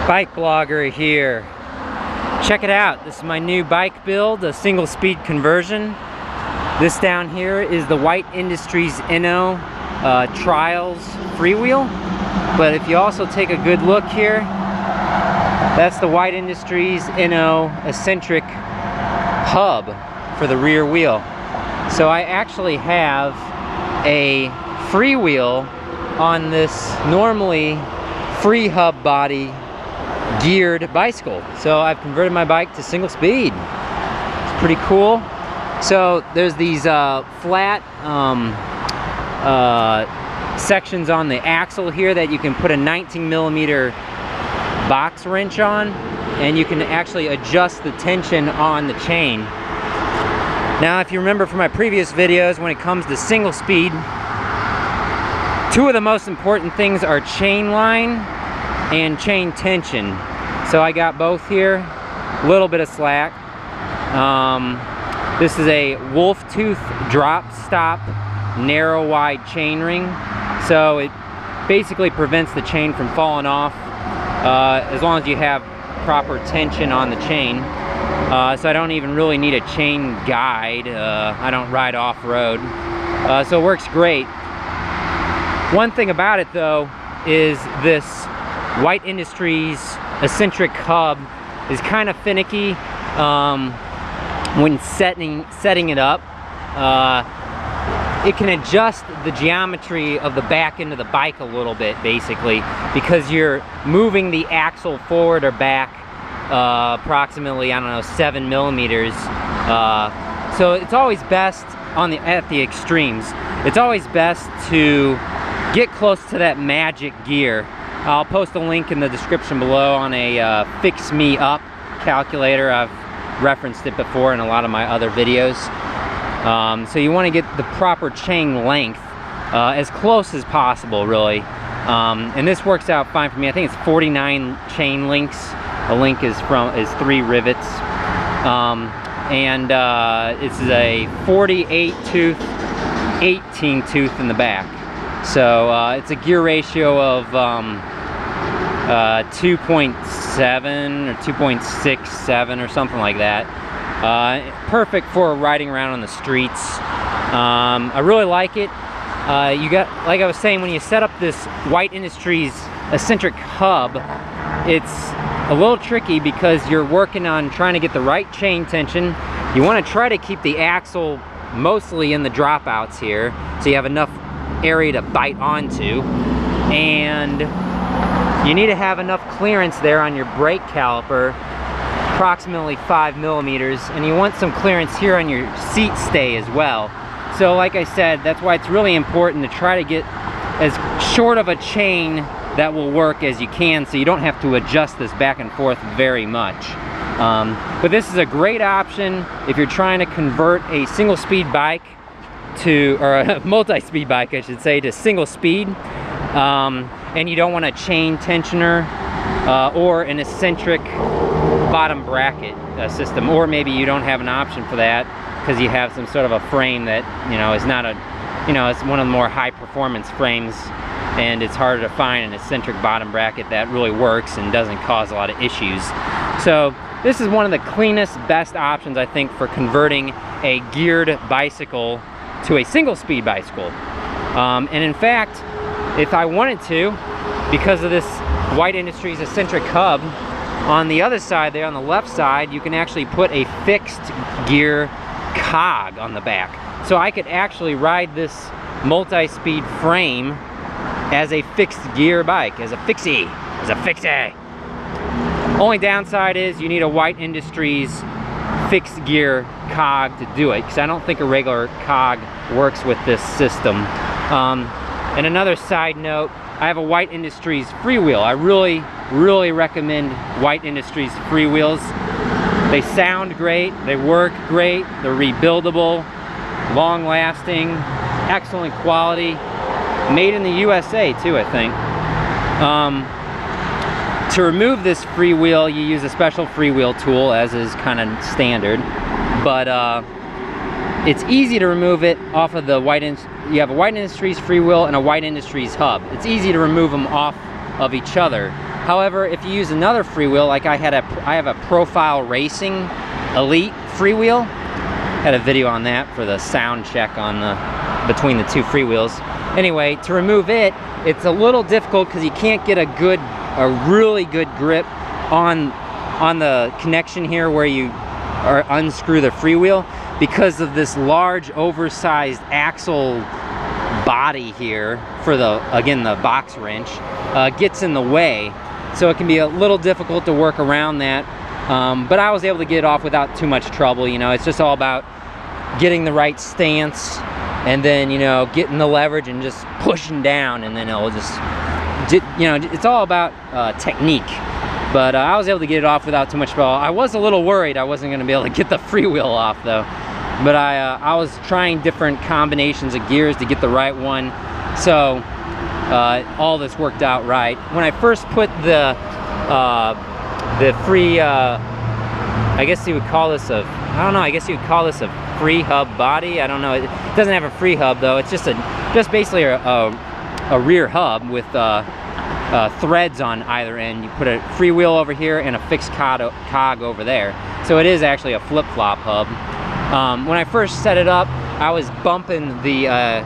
BikeBlogger here. Check it out. This is my new bike build, a single speed conversion. This down here is the White Industries ENO Trials freewheel. But if you also take a good look here, that's the White Industries ENO Eccentric hub for the rear wheel. So I actually have a freewheel on this normally free hub body geared bicycle. So I've converted my bike to single speed. It's pretty cool. So there's these flat sections on the axle here that you can put a 19mm box wrench on, and you can actually adjust the tension on the chain. Now, if you remember from my previous videos, when it comes to single speed, two of the most important things are chain line and chain tension. So I got both here, a little bit of slack. This is a Wolftooth drop stop narrow wide chain ring. So it basically prevents the chain from falling off as long as you have proper tension on the chain. So I don't even really need a chain guide. I don't ride off-road. So it works great. One thing about it though is this White Industries Eccentric hub is kind of finicky when setting it up. It can adjust the geometry of the back end of the bike a little bit, basically, because you're moving the axle forward or back approximately, I don't know, 7mm. So it's always best at the extremes. It's always best to get close to that magic gear. I'll post a link in the description below on a Fix Me Up calculator. I've referenced it before in a lot of my other videos. So you want to get the proper chain length as close as possible, really. And this works out fine for me. I think it's 49 chain links. A link is 3 rivets. It's a 48 tooth, 18 tooth in the back. So it's a gear ratio of 2.7 or 2.67 or something like that. Perfect for riding around on the streets. I really like it. You got, like I was saying, when you set up this White Industries Eccentric hub, it's a little tricky because you're working on trying to get the right chain tension. You want to try to keep the axle mostly in the dropouts here, so you have enough area to bite onto, and you need to have enough clearance there on your brake caliper, approximately 5mm, and you want some clearance here on your seat stay as well. So like I said, that's why it's really important to try to get as short of a chain that will work as you can, so you don't have to adjust this back and forth very much. But this is a great option if you're trying to convert a single speed bike to, or a multi-speed bike I should say, to single speed, and you don't want a chain tensioner or an eccentric bottom bracket system, or maybe you don't have an option for that because you have some sort of a frame that, you know, is not a, you know, it's one of the more high performance frames, and it's harder to find an eccentric bottom bracket that really works and doesn't cause a lot of issues. So this is one of the cleanest, best options, I think, for converting a geared bicycle to a single speed bicycle. And in fact, if I wanted to, because of this White Industries Eccentric hub, on the other side there, on the left side, you can actually put a fixed gear cog on the back. So I could actually ride this multi-speed frame as a fixed gear bike, as a fixie. Only downside is you need a White Industries fixed gear cog to do it, because I don't think a regular cog works with this system. And another side note, I have a White Industries freewheel. I really recommend White Industries freewheels. They sound great, they work great, they're rebuildable, long lasting, excellent quality, made in the USA too, I think. To remove this freewheel, you use a special freewheel tool, as is kind of standard, but it's easy to remove it off of the you have a White Industries freewheel and a White Industries hub. It's easy to remove them off of each other. However, if you use another freewheel, like I have a Profile Racing Elite freewheel. Had a video on that for the sound check on between the two freewheels. Anyway, to remove it, it's a little difficult because you can't get a really good grip on the connection here where you unscrew the freewheel, because of this large oversized axle body here for the box wrench gets in the way, so it can be a little difficult to work around that. But I was able to get it off without too much trouble. You know, it's just all about getting the right stance, and then, you know, getting the leverage and just pushing down, and then it'll just, you know, it's all about technique. But I was able to get it off without too much trouble. I was a little worried I wasn't going to be able to get the freewheel off though. But I was trying different combinations of gears to get the right one. So all this worked out right. When I first put the free, I guess you would call this I guess you would call this a free hub body. I don't know. It doesn't have a free hub though. It's just basically a rear hub with threads on either end. You put a freewheel over here and a fixed cog over there. So it is actually a flip-flop hub. When I first set it up, I was bumping the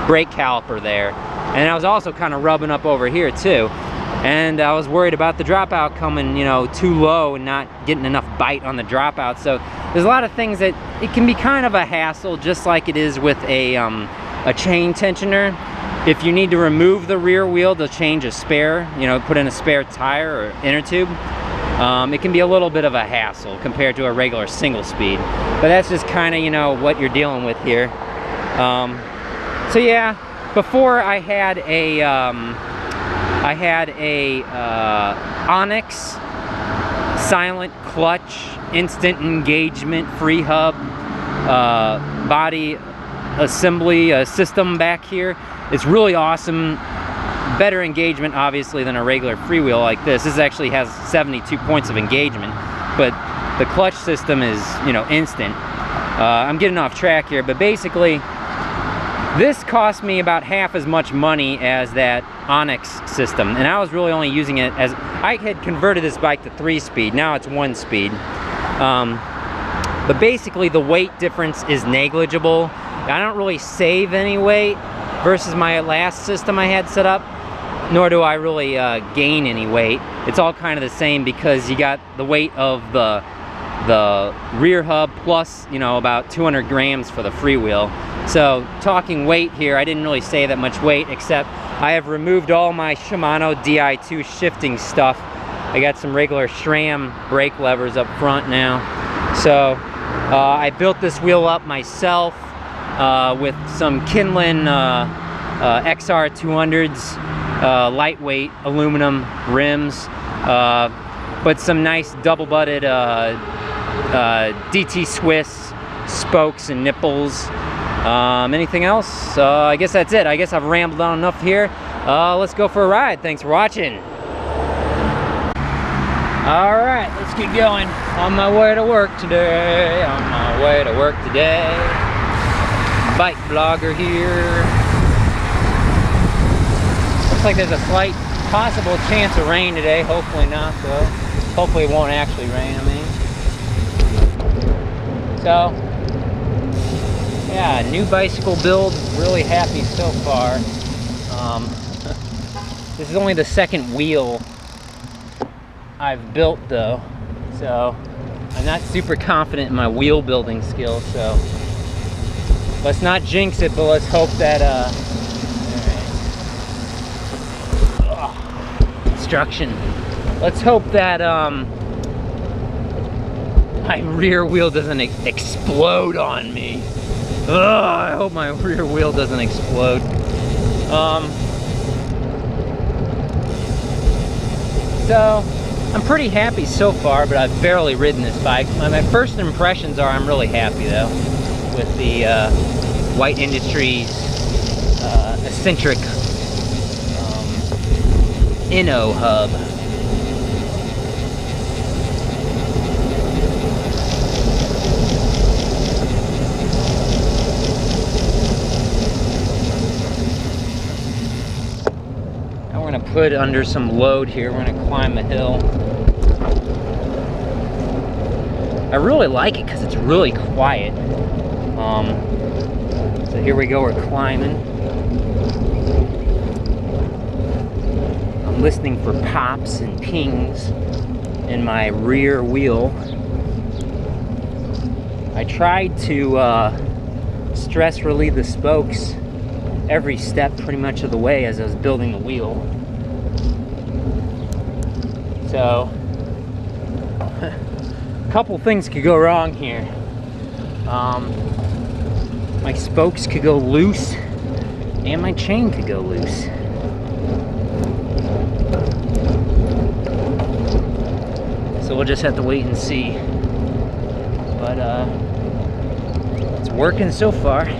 brake caliper there, and I was also kind of rubbing up over here too. And I was worried about the dropout coming, you know, too low and not getting enough bite on the dropout. So there's a lot of things that it can be kind of a hassle, just like it is with a chain tensioner. If you need to remove the rear wheel to change a spare, you know, put in a spare tire or inner tube, it can be a little bit of a hassle compared to a regular single speed. But that's just kind of, you know, what you're dealing with here. So yeah, before I had a Onyx silent clutch instant engagement free hub body assembly system back here. It's really awesome. Better engagement obviously than a regular freewheel like this. This actually has 72 points of engagement, but the clutch system is, you know, instant. I'm getting off track here, but basically this cost me about half as much money as that Onyx system, and I was really only using it as, I had converted this bike to 3-speed, now it's 1-speed. But basically the weight difference is negligible. I don't really save any weight versus my last system I had set up, nor do I really gain any weight. It's all kind of the same because you got the weight of the rear hub plus, you know, about 200 grams for the freewheel. So talking weight here, I didn't really save that much weight, except I have removed all my Shimano Di2 shifting stuff. I got some regular SRAM brake levers up front now. So I built this wheel up myself with some Kinlan XR200s, lightweight aluminum rims, but some nice double-butted DT Swiss spokes and nipples. Anything else? I guess that's it. I guess I've rambled on enough here. Let's go for a ride. Thanks for watching. All right, let's get going. On my way to work today. On my way to work today. BikeBlogger here. Looks like there's a slight possible chance of rain today. Hopefully not, though. Hopefully it won't actually rain, I mean. So, yeah, new bicycle build. Really happy so far. This is only the second wheel I've built, though. So, I'm not super confident in my wheel building skills, so let's not jinx it, but let's hope that, construction. Let's hope that, my rear wheel doesn't explode on me. I hope my rear wheel doesn't explode. So, I'm pretty happy so far, but I've barely ridden this bike. My first impressions are I'm really happy, though, with the White Industries Eccentric ENO hub. put under some load here. We're gonna climb a hill. I really like it because it's really quiet. So here we go, we're climbing. I'm listening for pops and pings in my rear wheel. I tried to stress relieve the spokes every step pretty much of the way as I was building the wheel. So, a couple things could go wrong here. My spokes could go loose and my chain could go loose. So we'll just have to wait and see. But it's working so far. We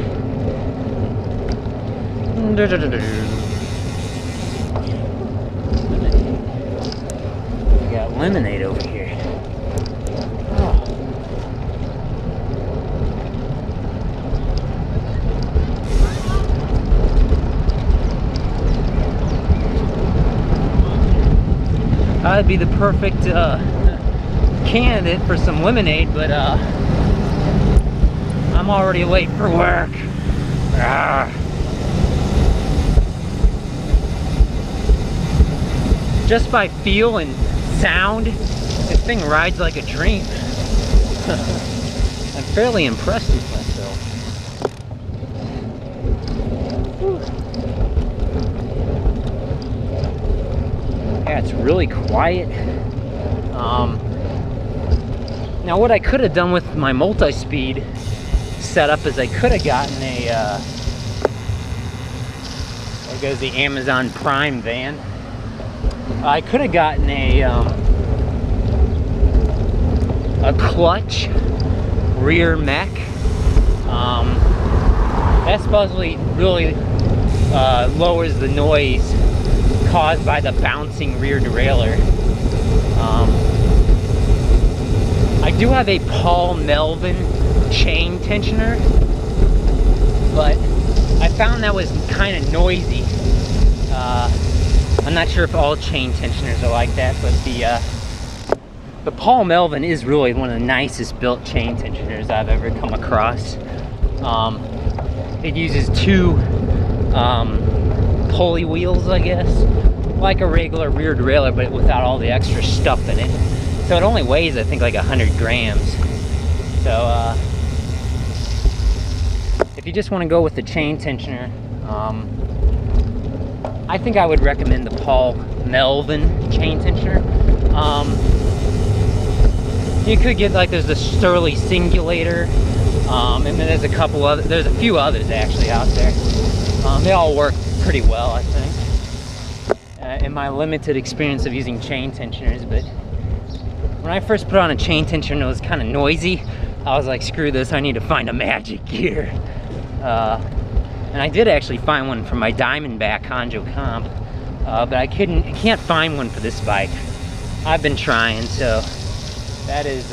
got lemonade over here. Oh. I'd be the perfect candidate for some lemonade, but I'm already late for work. Ah. Just by feel and sound, this thing rides like a dream. I'm fairly impressed with myself. Yeah, it's really quiet. Now what I could have done with my multi-speed setup is I could have gotten a, there goes the Amazon Prime van. I could have gotten a clutch rear mech. That supposedly really lowers the noise caused by the bouncing rear derailleur. I do have a Paul Melvin chain tensioner, but I found that was kind of noisy. I'm not sure if all chain tensioners are like that, but the Paul Melvin is really one of the nicest built chain tensioners I've ever come across. It uses two pulley wheels, I guess, like a regular rear derailleur, but without all the extra stuff in it. So it only weighs, I think, like 100 grams. So if you just want to go with the chain tensioner, I think I would recommend the Paul Melvin chain tensioner. You could get, like, there's the Sterling Singulator, and then there's a couple other, there's a few others actually out there. They all work pretty well, I think, in my limited experience of using chain tensioners. But when I first put on a chain tensioner, it was kind of noisy. I was like, screw this, I need to find a magic gear. And I did actually find one for my Diamondback Honjo Comp, but I can't find one for this bike. I've been trying, so that is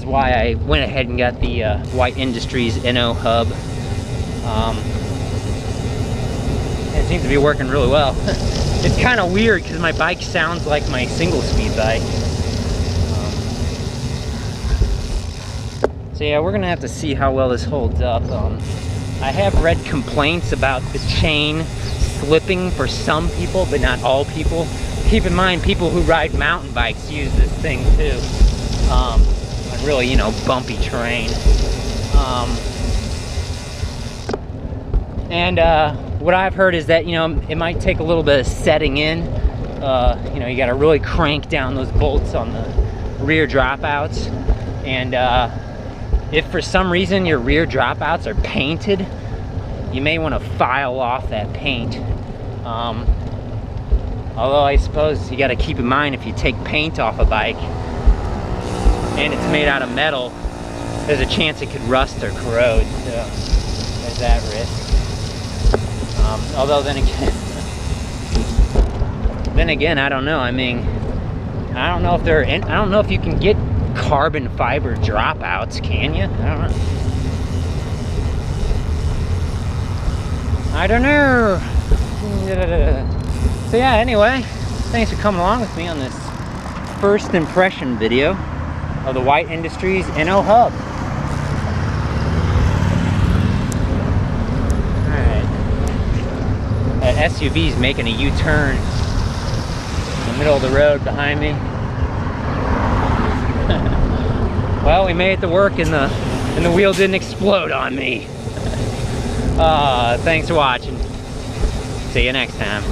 why I went ahead and got the White Industries ENO hub. And it seems to be working really well. It's kind of weird because my bike sounds like my single-speed bike. So yeah, we're gonna have to see how well this holds up. I have read complaints about the chain slipping for some people, but not all people. Keep in mind, people who ride mountain bikes use this thing too, on really, you know, bumpy terrain. What I've heard is that, you know, it might take a little bit of setting in. You know, you got to really crank down those bolts on the rear dropouts, and if for some reason your rear dropouts are painted, you may want to file off that paint. Although I suppose you got to keep in mind, if you take paint off a bike and it's made out of metal, there's a chance it could rust or corrode, so there's that risk. Although then again, I don't know. I mean, I don't know if I don't know if you can get carbon fiber dropouts, can you? I don't know. So yeah, anyway, thanks for coming along with me on this first impression video of the White Industries ENO hub. Alright. That SUV's making a U-turn in the middle of the road behind me. Well, we made it to work and the wheel didn't explode on me. Thanks for watching. See you next time.